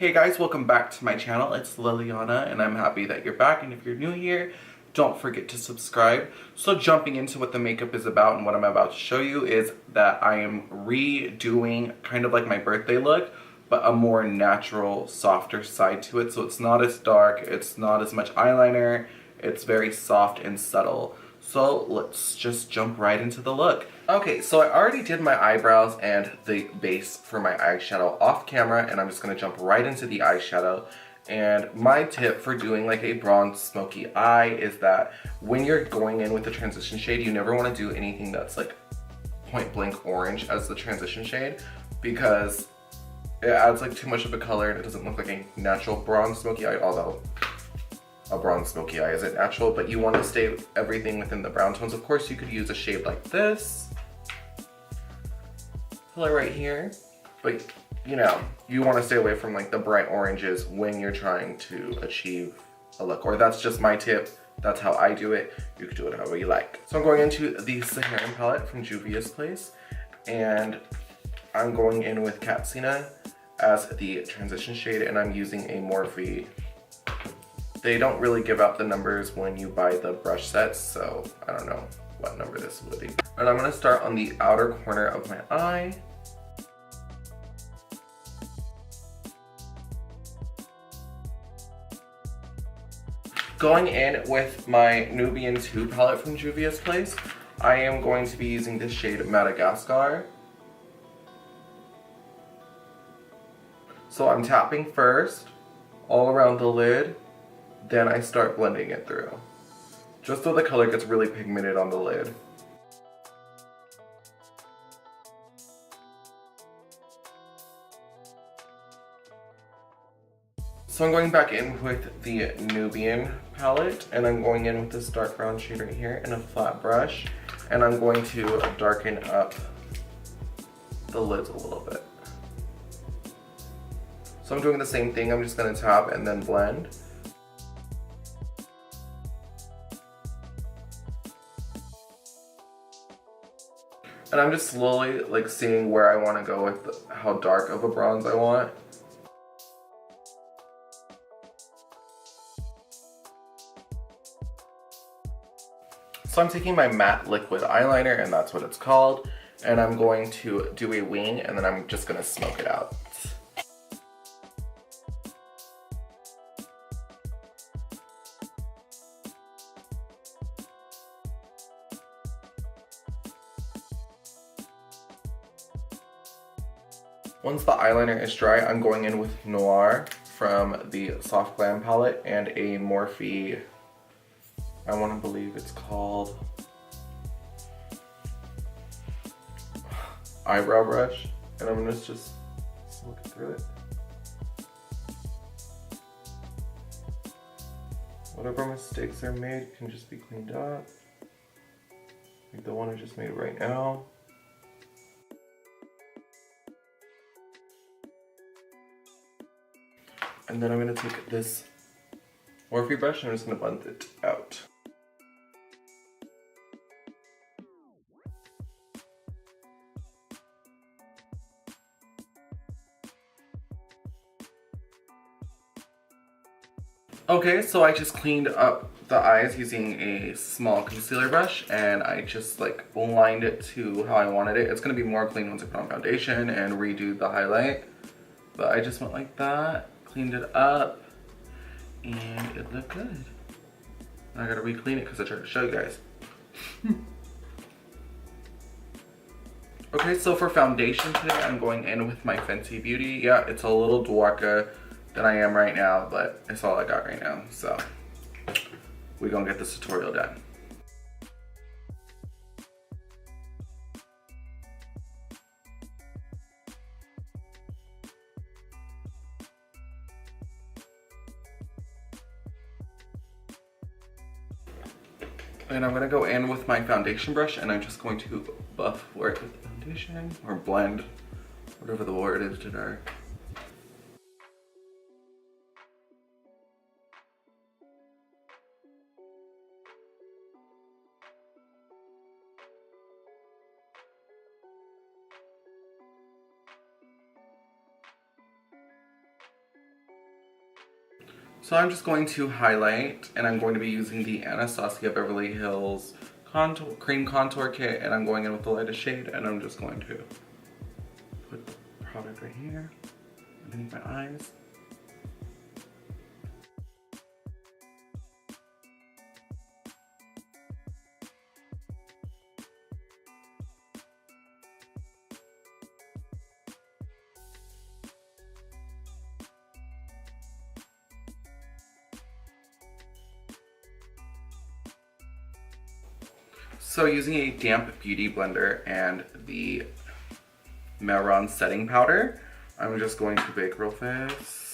Hey guys, welcome back to my channel. It's Liliana and I'm happy that you're back, and if you're new here, don't forget to subscribe. So jumping into what the makeup is about and what I'm about to show you is that I am redoing kind of like my birthday look, but a more natural, softer side to it. So it's not as dark, it's not as much eyeliner, it's very soft and subtle. So let's just jump right into the look. Okay, so I already did my eyebrows and the base for my eyeshadow off camera, and I'm just gonna jump right into the eyeshadow. And my tip for doing like a bronze smoky eye is that when you're going in with the transition shade, you never wanna do anything that's like point blank orange as the transition shade, because it adds like too much of a color and it doesn't look like a natural bronze smoky eye, although a bronze smoky eye isn't natural, but you want to stay everything within the brown tones. Of course, you could use a shade like this color right here, but you know, you want to stay away from like the bright oranges when you're trying to achieve a look. Or that's just my tip. That's how I do it. You can do it however you like. So I'm going into the Mehron palette from Juvias place, and I'm going in with Katsina as the transition shade, and I'm using a Morphe. They don't really give out the numbers when you buy the brush sets, so I don't know what number this would be. And I'm gonna start on the outer corner of my eye. Going in with my Nubian 2 palette from Juvia's place, I am going to be using this shade Madagascar. So I'm tapping first, all around the lid, then I start blending it through, just so the color gets really pigmented on the lid. So I'm going back in with the Nubian palette, and I'm going in with this dark brown shade right here and a flat brush, and I'm going to darken up the lids a little bit. So I'm doing the same thing, I'm just going to tap and then blend. And I'm just slowly like seeing where I want to go with how dark of a bronze I want. So I'm taking my matte liquid eyeliner, and that's what it's called, and I'm going to do a wing, and then I'm just going to smoke it out. Once the eyeliner is dry, I'm going in with Noir from the Soft Glam palette and a Morphe, I want to believe it's called eyebrow brush, and I'm going to just smoke it through it. Whatever mistakes are made can just be cleaned up, like the one I just made right now. And then I'm going to take this Morphe brush and I'm just going to blend it out. Okay, so I just cleaned up the eyes using a small concealer brush, and I just like lined it to how I wanted it. It's going to be more clean once I put on foundation and redo the highlight. But I just went like that. Cleaned it up, and it looked good. I gotta re-clean it because I tried to show you guys. Okay, so for foundation today, I'm going in with my Fenty Beauty. Yeah, it's a little darker than I am right now, but it's all I got right now. So we're gonna get this tutorial done. And I'm gonna go in with my foundation brush, and I'm just going to buff work with the foundation, or blend, whatever the word is to dark. So I'm just going to highlight, and I'm going to be using the Anastasisa Beverly Hills cream contour kit, and I'm going in with the lightest shade, and I'm just going to put the product right here underneath my eyes. So using a damp beauty blender and the Mehron setting powder, I'm just going to bake real fast.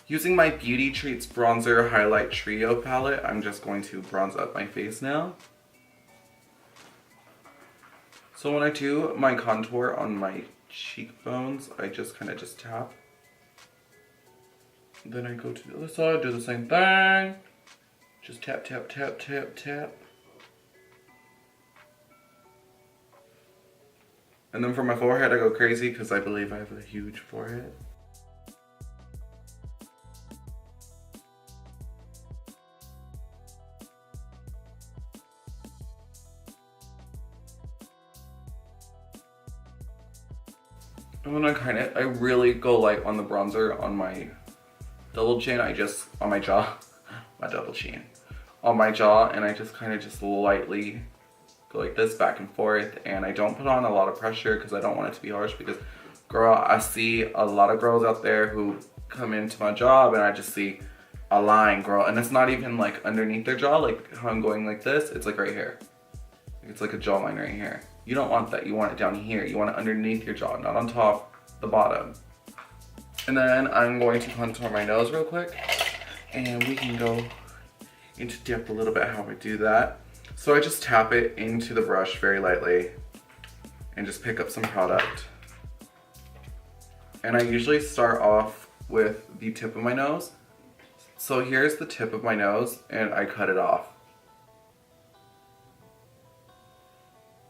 Using my Beauty Treats Bronzer Highlight Trio palette, I'm just going to bronze up my face now. So when I do my contour on my cheekbones, I just kind of just tap. Then I go to the other side, do the same thing. Just tap, tap, tap, tap, tap. And then for my forehead, I go crazy because I believe I have a huge forehead. And then I really go light on the bronzer on my double chin. On my jaw, my double chin. On my jaw, and I just kind of just lightly go like this back and forth. And I don't put on a lot of pressure because I don't want it to be harsh because, girl, I see a lot of girls out there who come into my job and I just see a line, girl. And it's not even like underneath their jaw, like how I'm going like this. It's like right here. It's like a jawline right here. You don't want that. You want it down here. You want it underneath your jaw, not on top, the bottom. And then I'm going to contour my nose real quick. And we can go into depth a little bit how we do that. So I just tap it into the brush very lightly and just pick up some product. And I usually start off with the tip of my nose. So here's the tip of my nose and I cut it off.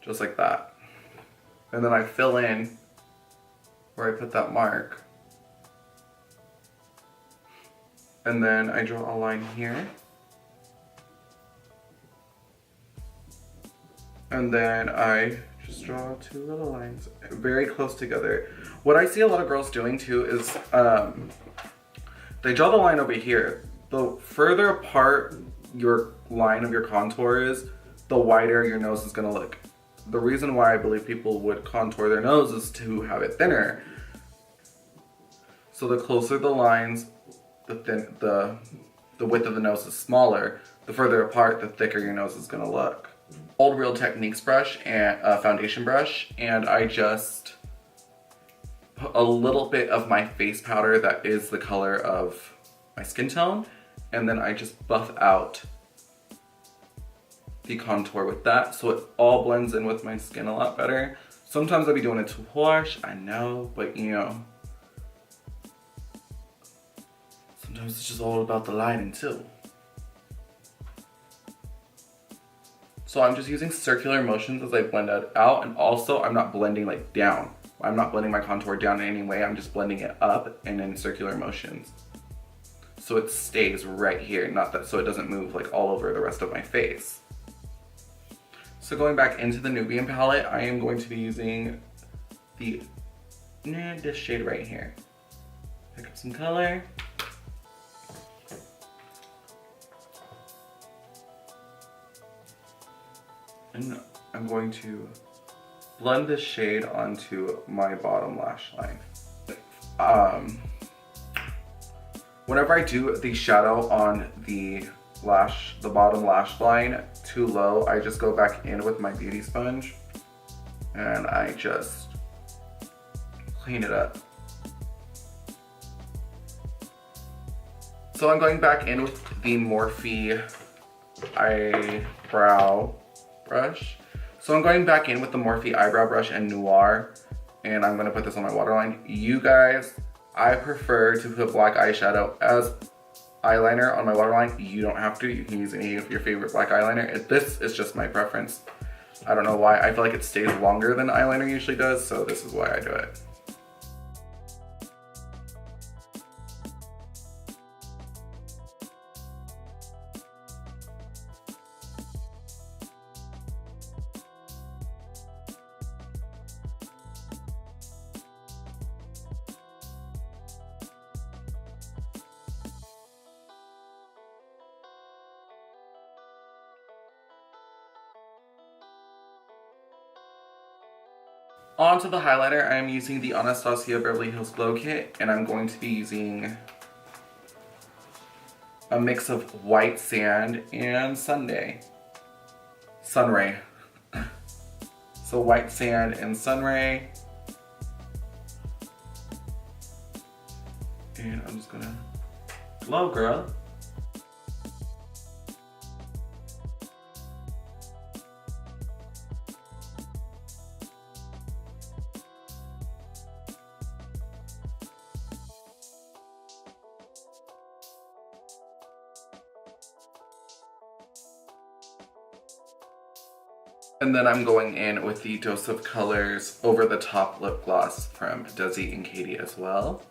Just like that. And then I fill in where I put that mark. And then I draw a line here. And then I just draw two little lines very close together. What I see a lot of girls doing too is they draw the line over here. The further apart your line of your contour is, the wider your nose is gonna look. The reason why I believe people would contour their nose is to have it thinner. So the closer the lines, the width of the nose is smaller, the further apart, the thicker your nose is gonna look. Old Real Techniques brush and foundation brush, and I just put a little bit of my face powder that is the color of my skin tone, and then I just buff out the contour with that, so it all blends in with my skin a lot better. Sometimes I'll be doing it too harsh, I know, but you know, sometimes it's just all about the lighting too. So I'm just using circular motions as I blend it out, and also I'm not blending like down. I'm not blending my contour down in any way, I'm just blending it up and in circular motions. So it stays right here, not that, so it doesn't move like all over the rest of my face. So going back into the Nubian palette, I am going to be using this shade right here. Pick up some color. And I'm going to blend this shade onto my bottom lash line. Whenever I do the shadow on the bottom lash line too low, I just go back in with my beauty sponge and I just clean it up. So I'm going back in with the Morphe eyebrow brush. So I'm going back in with the Morphe eyebrow brush and Noir, and I'm gonna put this on my waterline. You guys, I prefer to put black eyeshadow as eyeliner on my waterline. You don't have to, you can use any of your favorite black eyeliner. This is just my preference. I don't know why, I feel like it stays longer than eyeliner usually does, so this is why I do it. Onto the highlighter, I am using the Anastasisa Beverly Hills Glow Kit, and I'm going to be using a mix of white sand and sunray. So white sand and sunray. And I'm just gonna glow, girl. And then I'm going in with the Dose of Colors Over the Top Lip Gloss from desixkaty as well.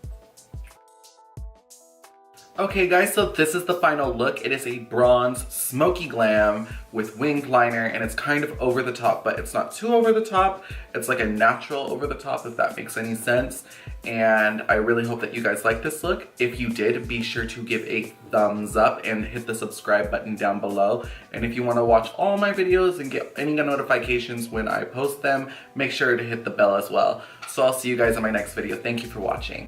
Okay guys, so this is the final look. It is a bronze smoky glam with winged liner, and it's kind of over the top, but it's not too over the top. It's like a natural over the top, if that makes any sense. And I really hope that you guys like this look. If you did, be sure to give a thumbs up and hit the subscribe button down below. And if you want to watch all my videos and get any notifications when I post them, make sure to hit the bell as well. So I'll see you guys in my next video. Thank you for watching.